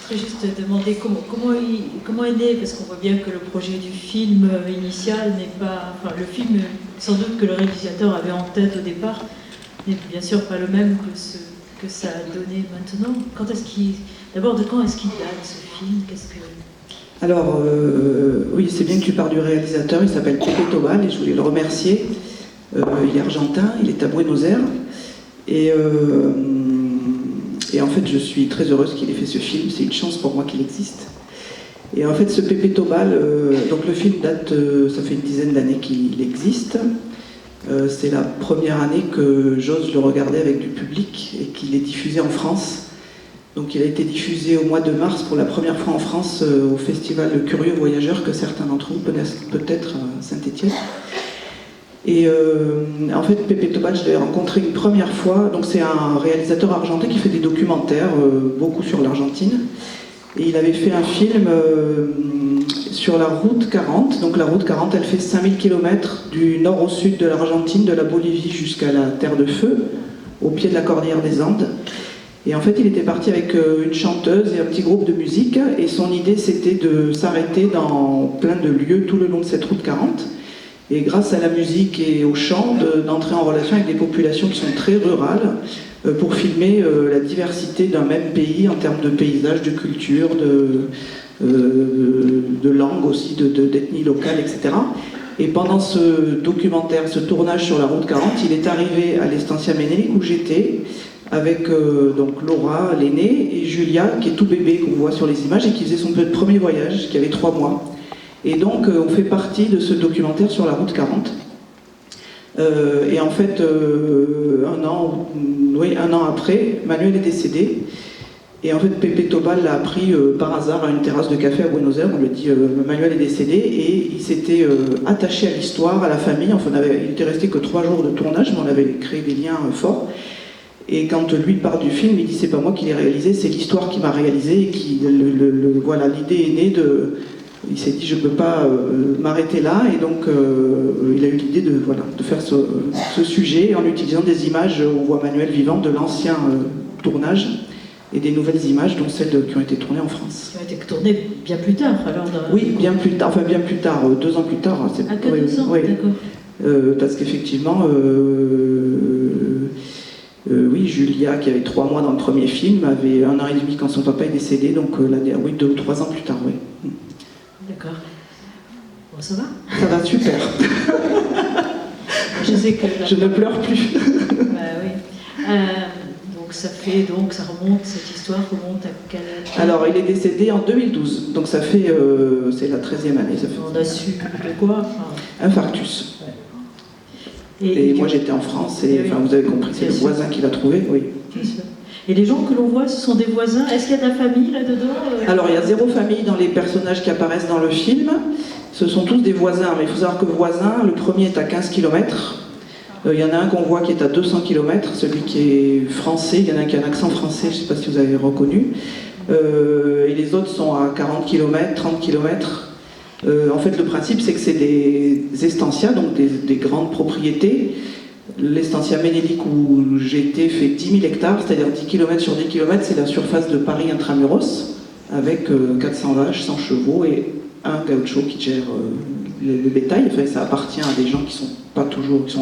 voudrais juste demander comment est né, parce qu'on voit bien que le projet du film initial n'est pas... Enfin, le film, sans doute que le réalisateur avait en tête au départ, n'est bien sûr pas le même que ce que ça a donné maintenant. D'abord, de quand est-ce qu'il date, ce film? Alors, oui, c'est bien que tu parles du réalisateur, il s'appelle Pepe Tobal, et je voulais le remercier. Il est argentin, il est à Buenos Aires, et en fait, je suis très heureuse qu'il ait fait ce film, c'est une chance pour moi qu'il existe. Et en fait, ce Pepe Tobal, donc le film date, ça fait une dizaine d'années qu'il existe. C'est la première année que j'ose le regarder avec du public et qu'il est diffusé en France. Donc il a été diffusé au mois de mars pour la première fois en France au festival Curieux Voyageurs, que certains d'entre vous connaissent peut-être à Saint-Étienne. Et en fait, Pepe Tobal, je l'ai rencontré une première fois. Donc c'est un réalisateur argentin qui fait des documentaires, beaucoup sur l'Argentine. Et il avait fait un film sur la route 40. Donc la route 40, elle fait 5000 km du nord au sud de l'Argentine, de la Bolivie jusqu'à la Terre de Feu, au pied de la cordillère des Andes. Et en fait, il était parti avec une chanteuse et un petit groupe de musique. Et son idée, c'était de s'arrêter dans plein de lieux tout le long de cette route 40. Et grâce à la musique et au chant, d'entrer en relation avec des populations qui sont très rurales pour filmer la diversité d'un même pays en termes de paysages, de culture, de langue aussi, d'ethnie locale, etc. Et pendant ce documentaire, ce tournage sur la route 40, il est arrivé à l'Estancia Ménélique où j'étais, avec donc Laura, l'aînée, et Julia, qui est tout bébé, qu'on voit sur les images, et qui faisait son premier voyage, qui avait 3 mois. Et donc, on fait partie de ce documentaire sur la route 40. Et en fait, un an après, Manuel est décédé. Et en fait, Pepe Tobal l'a appris par hasard à une terrasse de café à Buenos Aires. On lui a dit Manuel est décédé, et il s'était attaché à l'histoire, à la famille. Enfin, il était resté que 3 jours de tournage, mais on avait créé des liens forts. Et quand lui parle du film, il dit c'est pas moi qui l'ai réalisé, c'est l'histoire qui m'a réalisé. Et voilà, l'idée est née de. Il s'est dit je peux pas m'arrêter là, et donc il a eu l'idée de faire ce sujet en utilisant des images. On voit Manuel vivant de l'ancien tournage et des nouvelles images, dont celles qui ont été tournées en France. Qui ont été tournées bien plus tard alors Oui, bien plus tard, 2 ans plus tard. Ah, 2 ans, oui. D'accord. Parce qu'effectivement, oui, Julia, qui avait 3 mois dans le premier film, avait 1 an et demi quand son papa est décédé, donc 2 ou 3 ans plus tard, oui. D'accord. Bon, ça va? Ça va, super. Je sais que... Je ne pleure plus. Bah oui. Donc ça remonte, cette histoire remonte à quelle année? Alors, il est décédé en 2012, donc ça fait... c'est la 13e année. Ça fait... On a su de quoi? Infarctus. Ouais. Et moi, j'étais en France, et oui. Vous avez compris, c'est le voisin qui l'a trouvé, oui. Bien sûr. Et les gens que l'on voit, ce sont des voisins? Est-ce qu'il y a de la famille là-dedans? Alors, il y a 0 famille dans les personnages qui apparaissent dans le film. Ce sont tous des voisins, mais il faut savoir que voisin, le premier est à 15 km. Il y en a un qu'on voit qui est à 200 km, celui qui est français. Il y en a un qui a un accent français, je ne sais pas si vous avez reconnu. Et les autres sont à 40 km, 30 km. En fait, le principe, c'est que c'est des estancias, donc des grandes propriétés. L'Estancia Ménélique où j'étais fait 10 000 hectares, c'est-à-dire 10 km sur 10 km, c'est la surface de Paris intramuros, avec 400 vaches, 100 chevaux et un gaucho qui gère le bétail. Enfin, ça appartient à des gens qui sont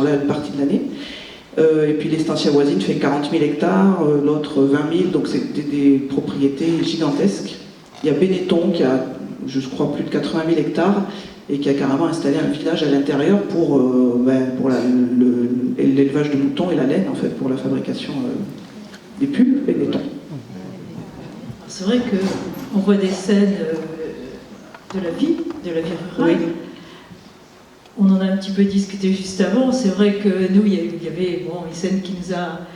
là une partie de l'année. Et puis l'Estancia voisine fait 40 000 hectares, l'autre 20 000, donc c'est des propriétés gigantesques. Il y a Benetton qui a, je crois, plus de 80 000 hectares, et qui a carrément installé un village à l'intérieur pour l'élevage de moutons et la laine, en fait, pour la fabrication des pulls et des tons. C'est vrai qu'on voit des scènes de la vie rurale. Oui. On en a un petit peu discuté juste avant. C'est vrai que nous, il y avait une scène qui nous a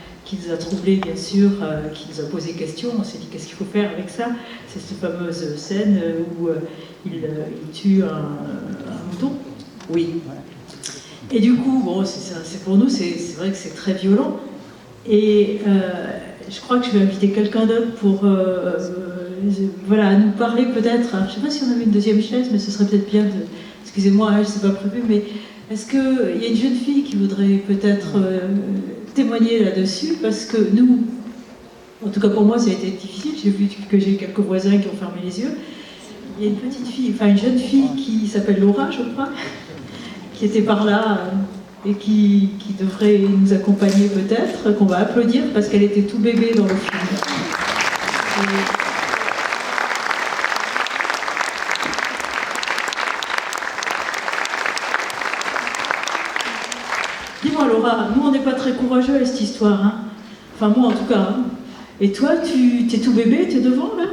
troublés, bien sûr, qui nous a posé question. On s'est dit, qu'est-ce qu'il faut faire avec ça? C'est cette fameuse scène où il tue un mouton. Oui. Et du coup, c'est pour nous, c'est vrai que c'est très violent. Et je crois que je vais inviter quelqu'un d'autre pour nous parler peut-être. Je ne sais pas si on avait une deuxième chaise, mais ce serait peut-être bien de... Excusez-moi, je ne sais pas prévu, mais est-ce qu'il y a une jeune fille qui voudrait peut-être témoigner là-dessus? Parce que nous, En tout cas pour moi ça a été difficile, j'ai vu que j'ai quelques voisins qui ont fermé les yeux. Il y a une petite fille, enfin une jeune fille qui s'appelle Laura, je crois, qui était par là et qui devrait nous accompagner peut-être, qu'on va applaudir parce qu'elle était tout bébé dans le film. Dis-moi Laura, nous on n'est pas très courageux à cette histoire, hein. Enfin moi en tout cas. Hein. Et toi, t'es tout bébé, t'es devant là?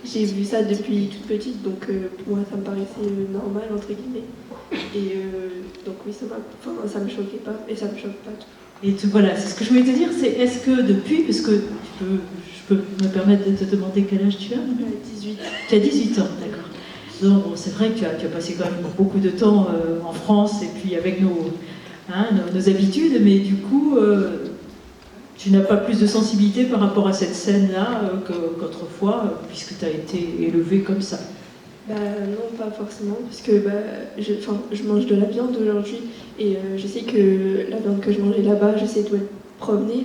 J'ai vu ça depuis toute petite, donc pour moi ça me paraissait normal entre guillemets. Et donc oui, ça me choquait pas et ça me choque pas. Et voilà, c'est ce que je voulais te dire, c'est est-ce que depuis, parce que je peux me permettre de te demander quel âge tu as? 18. Tu as 18 ans, d'accord. Donc bon, c'est vrai que tu as passé quand même beaucoup de temps en France et puis avec nos habitudes, mais du coup, tu n'as pas plus de sensibilité par rapport à cette scène-là qu'autrefois, puisque tu as été élevée comme ça. Non, pas forcément, parce que je mange de la viande aujourd'hui et je sais que la viande que je mangeais là-bas, je sais d'où être provenée,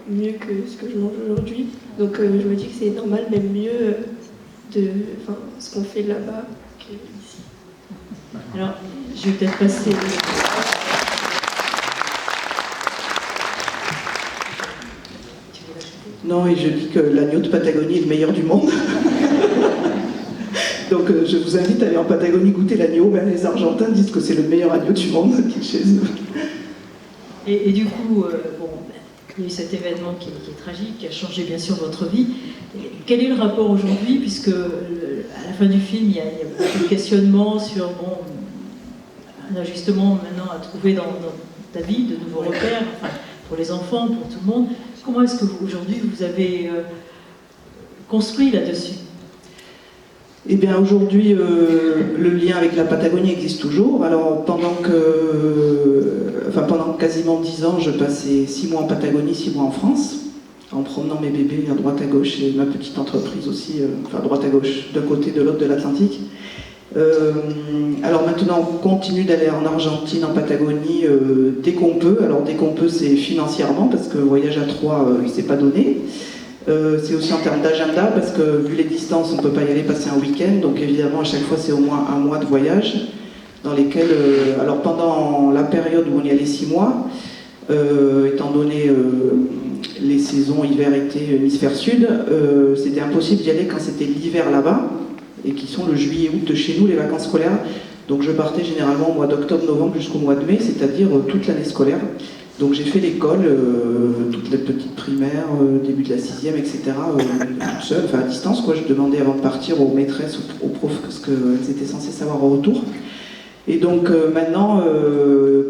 mieux que ce que je mange aujourd'hui. Donc je me dis que c'est normal, même mieux ce qu'on fait là-bas qu'ici. Alors, je vais peut-être passer. Non, et je dis que l'agneau de Patagonie est le meilleur du monde. Donc je vous invite à aller en Patagonie goûter l'agneau, mais les Argentins disent que c'est le meilleur agneau du monde qui est chez eux. Et du coup, il y a eu cet événement qui est tragique, qui a changé bien sûr votre vie. Quel est le rapport aujourd'hui, puisque à la fin du film, il y a beaucoup de questionnements sur un ajustement maintenant à trouver dans ta vie, de nouveaux repères, pour les enfants, pour tout le monde. Comment est-ce que aujourd'hui vous avez construit là-dessus? Eh bien aujourd'hui, le lien avec la Patagonie existe toujours. Alors pendant quasiment 10 ans, je passais 6 mois en Patagonie, 6 mois en France, en promenant mes bébés à droite à gauche et ma petite entreprise aussi, à droite à gauche, d'un côté de l'autre de l'Atlantique. Alors maintenant, on continue d'aller en Argentine, en Patagonie, dès qu'on peut. Alors dès qu'on peut, c'est financièrement, parce que le voyage à 3, il ne s'est pas donné. C'est aussi en termes d'agenda, parce que vu les distances, on ne peut pas y aller passer un week-end. Donc évidemment, à chaque fois, c'est au moins un mois de voyage, dans lesquels, alors pendant la période où on y allait 6 mois, étant donné les saisons hiver-été, hémisphère sud, c'était impossible d'y aller quand c'était l'hiver là-bas, et qui sont le juillet-août de chez nous, les vacances scolaires. Donc je partais généralement au mois d'octobre-novembre jusqu'au mois de mai, c'est-à-dire toute l'année scolaire. Donc j'ai fait l'école, toute la petite primaire, début de la 6e, etc., toute seule, à distance, quoi. Je demandais avant de partir aux maîtresses, aux profs, ce qu'elles étaient censées savoir au retour. Et donc maintenant,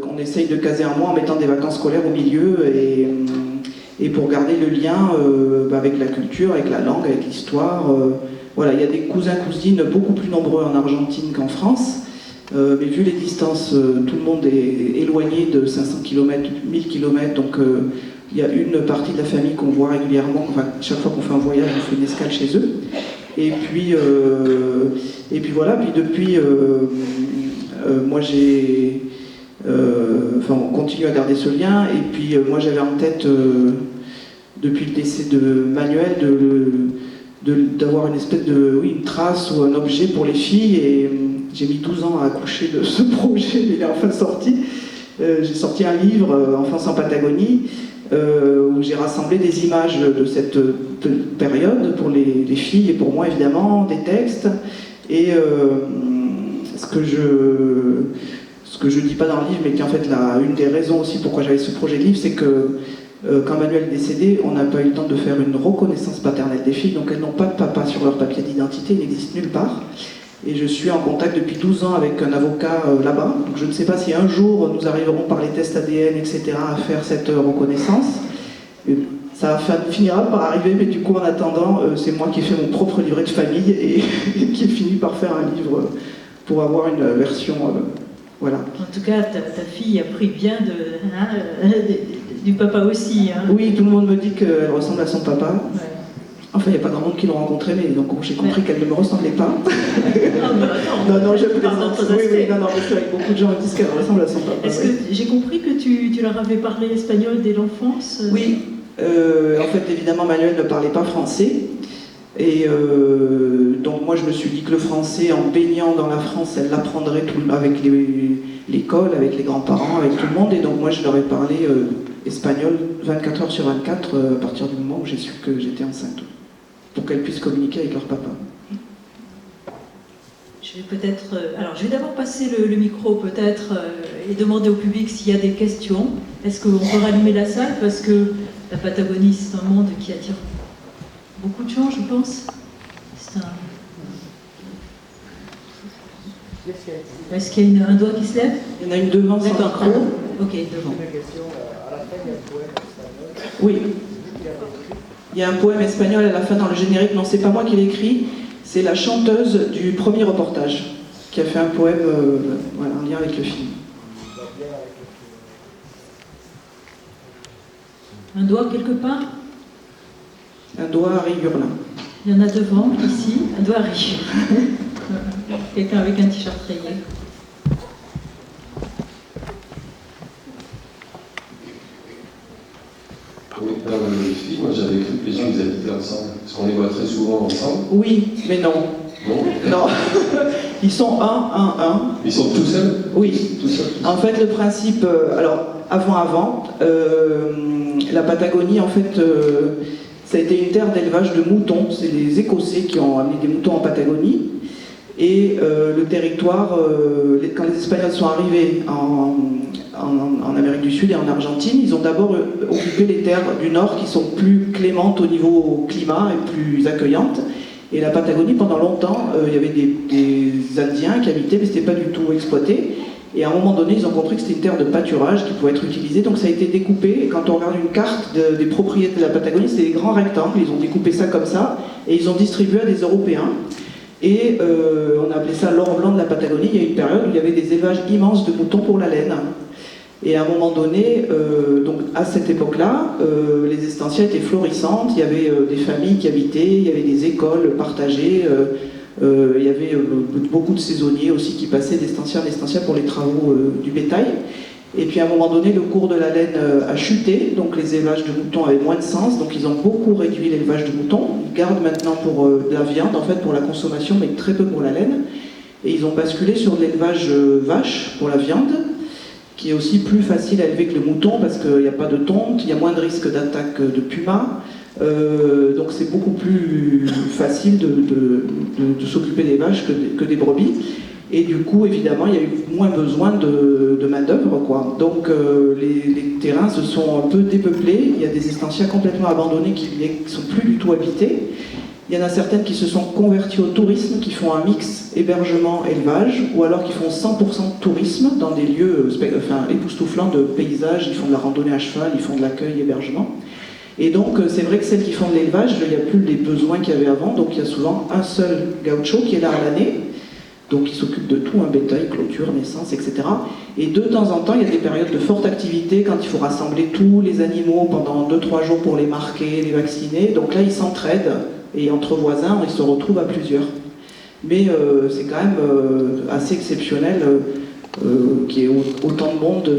on essaye de caser un mois en mettant des vacances scolaires au milieu, et pour garder le lien avec la culture, avec la langue, avec l'histoire. Voilà, il y a des cousins-cousines beaucoup plus nombreux en Argentine qu'en France, mais vu les distances, tout le monde est éloigné de 500 km, 1000 km, donc il y a une partie de la famille qu'on voit régulièrement, chaque fois qu'on fait un voyage, on fait une escale chez eux. Et puis voilà, puis depuis, moi j'ai... on continue à garder ce lien, et puis moi j'avais en tête, depuis le décès de Manuel, d'avoir une espèce une trace ou un objet pour les filles, et j'ai mis 12 ans à accoucher de ce projet, mais il est enfin sorti. J'ai sorti un livre, Enfance en Patagonie, où j'ai rassemblé des images de cette période pour les filles et pour moi évidemment, des textes, et ce que je dis pas dans le livre, mais qui est en fait une des raisons aussi pourquoi j'avais ce projet de livre, c'est que quand Manuel est décédé, on n'a pas eu le temps de faire une reconnaissance paternelle des filles, donc elles n'ont pas de papa sur leur papier d'identité, il n'existe nulle part. Et je suis en contact depuis 12 ans avec un avocat là-bas, donc je ne sais pas si un jour nous arriverons par les tests ADN, etc., à faire cette reconnaissance. Ça finira par arriver, mais du coup en attendant, c'est moi qui ai fait mon propre livret de famille et qui ai fini par faire un livre pour avoir une version... voilà. En tout cas, ta fille a pris bien du papa aussi. Hein. Oui, tout le monde me dit qu'elle ressemble à son papa. Ouais. Enfin, il n'y a pas grand monde qui l'ont rencontrée, mais donc j'ai compris qu'elle ne me ressemblait pas. Non, mais attends, Non, je parle plaisante. d'autres Oui, aspects. non, mais c'est vrai que beaucoup de gens me disent qu'elle ressemble à son papa. Est-ce oui. que j'ai compris que tu leur avais parlé espagnol dès l'enfance? Oui, en fait, évidemment, Manuel ne parlait pas français. Et donc, moi, je me suis dit que le français, en baignant dans la France, elle l'apprendrait avec l'école, avec les grands-parents, avec tout le monde. Et donc, moi, je leur ai parlé espagnol 24 heures sur 24 à partir du moment où j'ai su que j'étais enceinte, pour qu'elles puissent communiquer avec leur papa. Je vais peut-être. Alors, je vais d'abord passer le micro, peut-être, et demander au public s'il y a des questions. Est-ce qu'on peut rallumer la salle? Parce que la Patagonie, c'est un monde qui attire beaucoup de gens, je pense. C'est un... Est-ce qu'il y a un doigt qui se lève? Il y en a une devant, sans D'accord, micro. pardon. Ok, devant. Une question, à la fin, il y a un poème espagnol. Oui. Il y a un poème espagnol à la fin dans le générique. Non, c'est pas moi qui l'ai écrit, c'est la chanteuse du premier reportage qui a fait un poème voilà, en lien avec le film. Un doigt quelque part? Un doigt à Rigurlin. Il y en a devant, ici. Un doigt riche. Quelqu'un avec un t-shirt rayé. Oui, dans le film, moi j'avais cru que les gens ils habitaient ensemble, parce qu'on les voit très souvent ensemble. Oui, mais non. Non. Non. Ils sont un. Ils sont tout seuls. Oui. Tout seuls. En fait, le principe, alors avant, la Patagonie, en fait, ça a été une terre d'élevage de moutons. C'est les Écossais qui ont amené des moutons en Patagonie. Et le territoire, quand les Espagnols sont arrivés en Amérique du Sud et en Argentine, ils ont d'abord occupé les terres du Nord qui sont plus clémentes au niveau climat et plus accueillantes. Et la Patagonie, pendant longtemps, il y avait des Indiens qui habitaient, mais ce n'était pas du tout exploité. Et à un moment donné, ils ont compris que c'était une terre de pâturage qui pouvait être utilisée, donc ça a été découpé. Et quand on regarde une carte des propriétés de la Patagonie, c'est des grands rectangles, ils ont découpé ça comme ça, et ils ont distribué à des Européens. Et on a appelé ça l'or blanc de la Patagonie. Il y a une période où il y avait des élevages immenses de moutons pour la laine. Et à un moment donné, donc à cette époque-là, les estancias étaient florissantes, il y avait des familles qui habitaient, il y avait des écoles partagées, il y avait beaucoup de saisonniers aussi qui passaient d'estancia en estancia pour les travaux du bétail. Et puis à un moment donné, le cours de la laine a chuté, donc les élevages de moutons avaient moins de sens, donc ils ont beaucoup réduit l'élevage de moutons. Ils gardent maintenant pour de la viande, en fait, pour la consommation, mais très peu pour la laine. Et ils ont basculé sur de l'élevage vache pour la viande, qui est aussi plus facile à élever que le mouton parce qu'il n'y a pas de tonte, il y a moins de risque d'attaque de pumas. Donc c'est beaucoup plus facile de s'occuper des vaches que des brebis. Et du coup, évidemment, il y a eu moins besoin de main-d'œuvre, quoi. Donc les terrains se sont un peu dépeuplés. Il y a des estancias complètement abandonnées qui ne sont plus du tout habitées. Il y en a certaines qui se sont converties au tourisme, qui font un mix hébergement-élevage, ou alors qui font 100% de tourisme dans des lieux époustouflants de paysages. Ils font de la randonnée à cheval, ils font de l'accueil, hébergement. Et donc c'est vrai que celles qui font de l'élevage, il n'y a plus les besoins qu'il y avait avant. Donc il y a souvent un seul gaucho qui est là à l'année. Donc il s'occupe de tout, un bétail, clôture, naissance, etc. Et de temps en temps, il y a des périodes de forte activité quand il faut rassembler tous les animaux pendant 2-3 jours pour les marquer, les vacciner. Donc là, ils s'entraident et entre voisins, ils se retrouvent à plusieurs. Mais c'est quand même assez exceptionnel qu'il y ait autant de monde.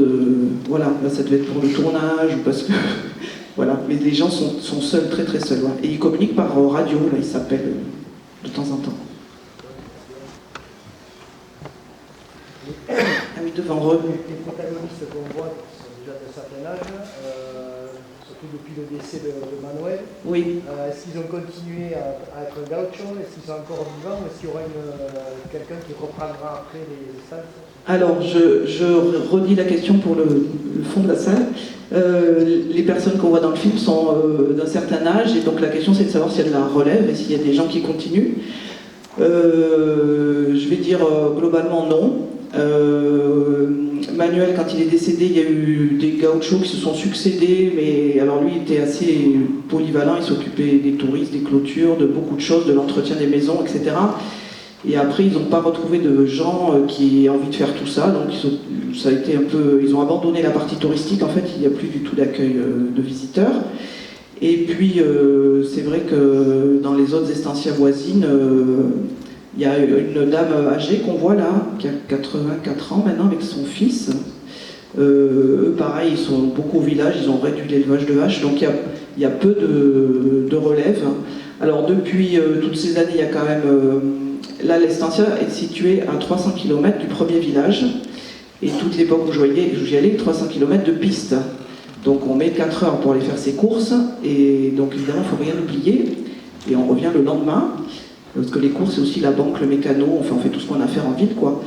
Voilà, là ça devait être pour le tournage, ou parce que... voilà, mais les gens sont seuls, très très seuls. Ouais. Et ils communiquent par radio, là, ils s'appellent de temps en temps. Ah oui, devant eux. Les protagonistes qu'on voit, qui sont déjà d'un certain âge, surtout depuis le décès de Manuel, Oui. est-ce qu'ils ont continué à être gauchos? Est-ce qu'ils sont encore vivants? Est-ce qu'il y aura quelqu'un qui reprendra après les salles? Alors, je redis la question pour le fond de la salle. Les personnes qu'on voit dans le film sont d'un certain âge, et donc la question c'est de savoir s'il y a de la relève et s'il y a des gens qui continuent. Je vais dire globalement non. Manuel, quand il est décédé, il y a eu des gauchos qui se sont succédés, mais alors lui il était assez polyvalent, il s'occupait des touristes, des clôtures, de beaucoup de choses, de l'entretien des maisons, etc. Et après, ils n'ont pas retrouvé de gens qui aient envie de faire tout ça, donc ça a été un peu, ils ont abandonné la partie touristique, en fait, il n'y a plus du tout d'accueil de visiteurs. Et puis, c'est vrai que dans les autres estancias voisines, il y a une dame âgée qu'on voit là, qui a 84 ans maintenant avec son fils. Eux, pareil, ils sont beaucoup au village, ils ont réduit l'élevage de vaches, donc il y a peu de relève. Alors depuis toutes ces années, il y a quand même... là, l'estancia est située à 300 km du premier village, et toute l'époque où j'y allais, 300 km de piste. Donc on met 4 heures pour aller faire ses courses, et donc évidemment, il ne faut rien oublier, et on revient le lendemain, parce que les courses, c'est aussi la banque, le mécano, on fait tout ce qu'on a à faire en ville, quoi.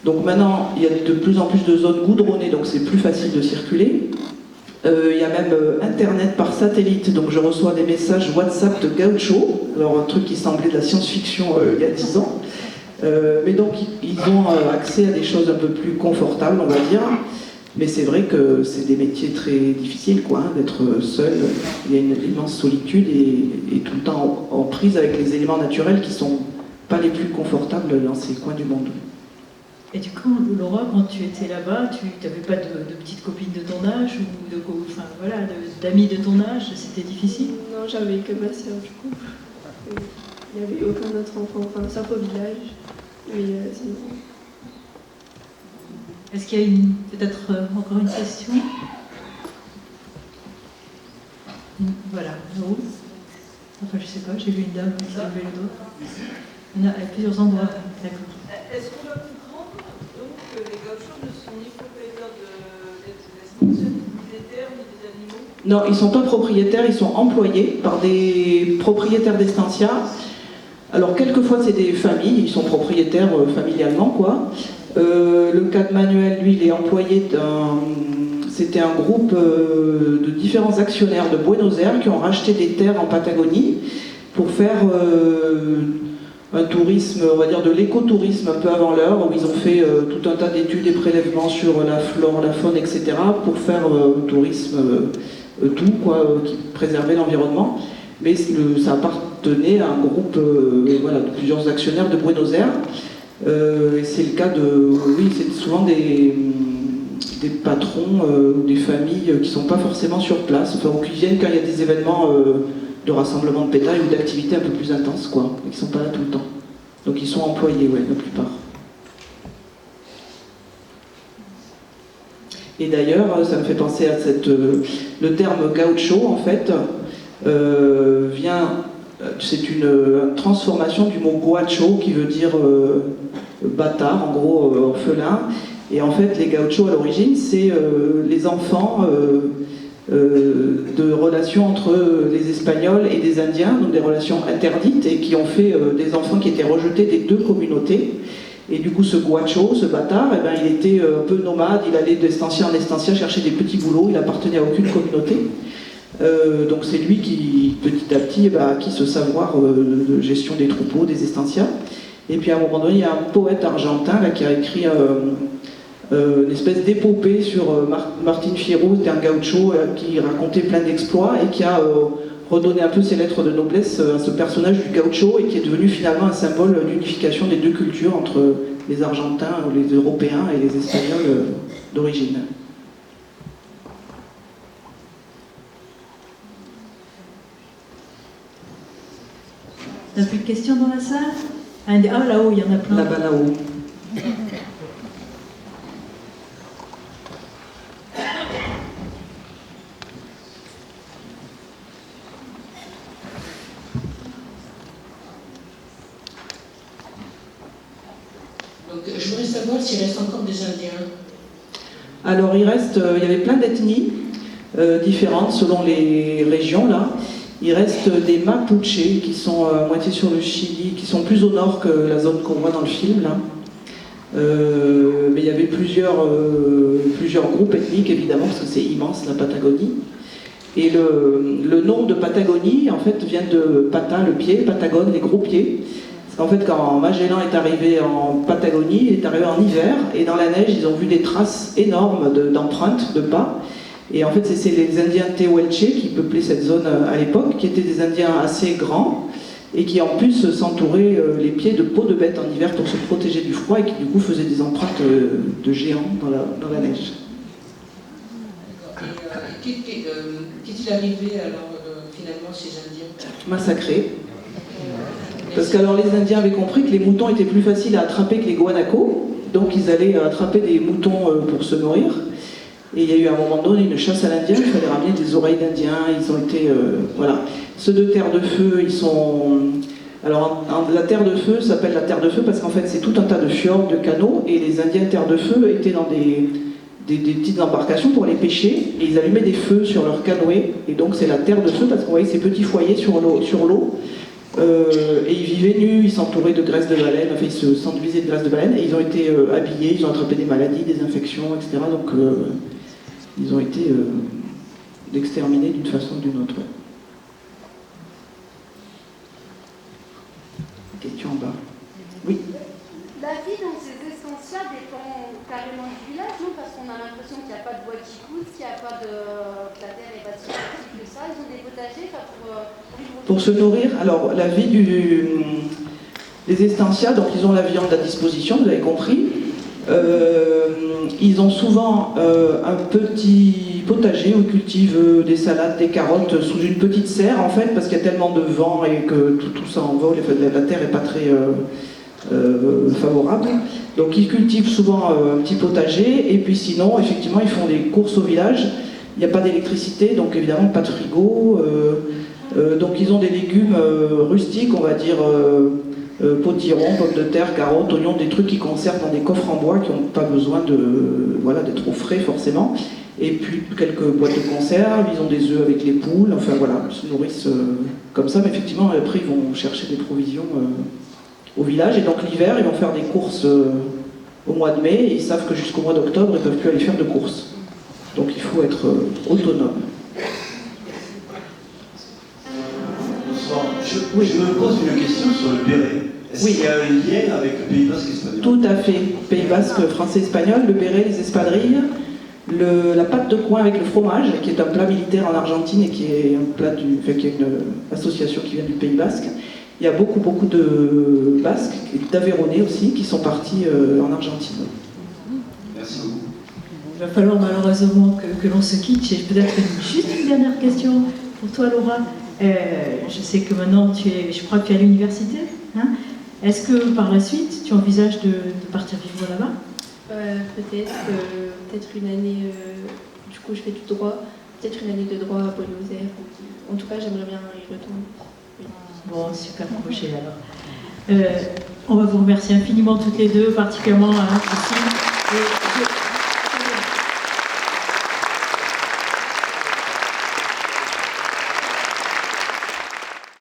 Donc maintenant, il y a de plus en plus de zones goudronnées, donc c'est plus facile de circuler. Il y a même Internet par satellite, donc je reçois des messages WhatsApp de Gaucho, alors un truc qui semblait de la science-fiction il y a 10 ans. Mais donc ils ont accès à des choses un peu plus confortables, on va dire. Mais c'est vrai que c'est des métiers très difficiles, quoi, hein, d'être seul. Il y a une immense solitude et tout le temps en prise avec les éléments naturels qui sont pas les plus confortables dans ces coins du monde. Et du coup, Laura, quand tu étais là-bas, tu n'avais pas de petites copines de ton âge ou d'amis de ton âge? C'était difficile? Non, j'avais que ma sœur du coup. Il n'y avait aucun autre enfant, enfin sauf au village. Mais sinon... Est-ce qu'il y a peut-être encore une question? Voilà, là-haut. Enfin, je sais pas, j'ai vu une dame qui levait le doigt. Il y en a à plusieurs endroits. D'accord. Est-ce qu'on doit comprendre donc que les gauchos ne sont ni propriétaires des propriétaires ni des animaux? Non, ils ne sont pas propriétaires, ils sont employés par des propriétaires d'estancia. Alors, quelquefois, c'est des familles, ils sont propriétaires familialement, quoi. Le cas de Manuel, lui, il est employé c'était un groupe de différents actionnaires de Buenos Aires qui ont racheté des terres en Patagonie pour faire un tourisme, on va dire de l'écotourisme un peu avant l'heure, où ils ont fait tout un tas d'études et prélèvements sur la flore, la faune, etc. pour faire un tourisme tout, quoi, qui préservait l'environnement. Mais ça appartenait à un groupe voilà, de plusieurs actionnaires de Buenos Aires. Et c'est le cas de... Oui, c'est souvent des patrons ou des familles qui ne sont pas forcément sur place, enfin, ou qui viennent quand il y a des événements de rassemblement de pétales ou d'activités un peu plus intenses, quoi, et qui ne sont pas là tout le temps. Donc ils sont employés, ouais, la plupart. Et d'ailleurs, ça me fait penser à le terme gaucho, en fait, vient... C'est une transformation du mot guacho qui veut dire bâtard, en gros orphelin. Et en fait, les gauchos à l'origine, c'est les enfants de relations entre les Espagnols et des Indiens, donc des relations interdites, et qui ont fait des enfants qui étaient rejetés des deux communautés. Et du coup, ce guacho, ce bâtard, eh ben, il était un peu nomade, il allait d'estancia en estancia chercher des petits boulots, il n'appartenait à aucune communauté. Donc c'est lui qui, petit à petit, a acquis ce savoir de gestion des troupeaux, des estancias. Et puis à un moment donné, il y a un poète argentin là, qui a écrit une espèce d'épopée sur Martin Fierro, c'était un gaucho qui racontait plein d'exploits et qui a redonné un peu ses lettres de noblesse à ce personnage du gaucho et qui est devenu finalement un symbole d'unification des deux cultures entre les Argentins, les Européens et les Espagnols d'origine. T'as plus de questions dans la salle? Ah, là-haut, il y en a plein. Là-bas, là-haut. Donc, je voudrais savoir s'il reste encore des Indiens. Alors, il y avait plein d'ethnies différentes selon les régions, là. Il reste des Mapuches qui sont à moitié sur le Chili, qui sont plus au nord que la zone qu'on voit dans le film, là. Mais il y avait plusieurs groupes ethniques, évidemment, parce que c'est immense, la Patagonie. Et le nom de Patagonie, en fait, vient de pata, le pied, Patagone, les gros pieds. Parce qu'en fait, quand Magellan est arrivé en Patagonie, il est arrivé en hiver, et dans la neige, ils ont vu des traces énormes d'empreintes de pas. Et en fait, c'est les Indiens Tehuelche qui peuplaient cette zone à l'époque, qui étaient des Indiens assez grands, et qui en plus s'entouraient les pieds de peaux de bêtes en hiver pour se protéger du froid, et qui du coup faisaient des empreintes de géants dans la neige. Qu'est-il arrivé alors finalement ces Indiens? Massacrés. Parce qu'alors les Indiens avaient compris que les moutons étaient plus faciles à attraper que les guanacos, donc ils allaient attraper des moutons pour se nourrir. Et il y a eu à un moment donné une chasse à l'Indien, il fallait ramener des oreilles d'Indiens, ils ont été... voilà. Ceux de Terre de Feu, ils sont... Alors la Terre de Feu s'appelle la Terre de Feu parce qu'en fait c'est tout un tas de fjords, de canaux, et les Indiens Terre de Feu étaient dans des petites embarcations pour les pêcher, et ils allumaient des feux sur leur canoë, et donc c'est la Terre de Feu parce qu'on voyait ces petits foyers sur l'eau. Et ils vivaient nus, ils s'entouraient de graisse de baleine, enfin ils s'enduisaient de graisse de baleine, et ils ont été habillés, ils ont attrapé des maladies, des infections, etc. Donc ils ont été exterminés d'une façon ou d'une autre. Ouais. Question en bas. Oui. La vie dans ces estancias dépend carrément du village, non? Parce qu'on a l'impression qu'il n'y a pas de bois qui coûte, qu'il n'y a pas de... que la terre est bâtie que ça. Ils ont des potagers pour se nourrir. Alors, la vie des estancias, donc ils ont la viande à disposition, vous avez compris. Ils ont souvent un petit potager où ils cultivent des salades, des carottes sous une petite serre, en fait, parce qu'il y a tellement de vent et que tout ça envole, la terre n'est pas très favorable. Donc ils cultivent souvent un petit potager, et puis sinon, effectivement, ils font des courses au village. Il n'y a pas d'électricité, donc évidemment pas de frigo. Donc ils ont des légumes rustiques, on va dire potirons, pommes de terre, carottes, oignons, des trucs qui conservent dans des coffres en bois qui n'ont pas besoin d'être au frais forcément. Et puis quelques boîtes de conserve, ils ont des œufs avec les poules, enfin voilà, ils se nourrissent comme ça, mais effectivement après ils vont chercher des provisions au village, et donc l'hiver ils vont faire des courses au mois de mai, et ils savent que jusqu'au mois d'octobre ils ne peuvent plus aller faire de courses. Donc il faut être autonome. Je me pose une question sur le béret. Est-ce qu'il y a un lien avec le Pays Basque espagnol? Tout à fait. Pays Basque, français, espagnol, le béret, les espadrilles, la pâte de coin avec le fromage, qui est un plat militaire en Argentine et qui est un plat qui est une association qui vient du Pays Basque. Il y a beaucoup de Basques, d'Aveyronais aussi, qui sont partis en Argentine. Merci beaucoup. Il va falloir malheureusement que l'on se quitte. J'ai peut-être juste une dernière question pour toi, Laura. Je sais que maintenant je crois que tu es à l'université. Hein? Est-ce que par la suite, tu envisages de partir vivre là-bas? Peut-être une année, du coup je fais du droit, peut-être une année de droit à Buenos Aires. En tout cas, j'aimerais bien y retourner. Bon, super projet alors. On va vous remercier infiniment toutes les deux, particulièrement Christine.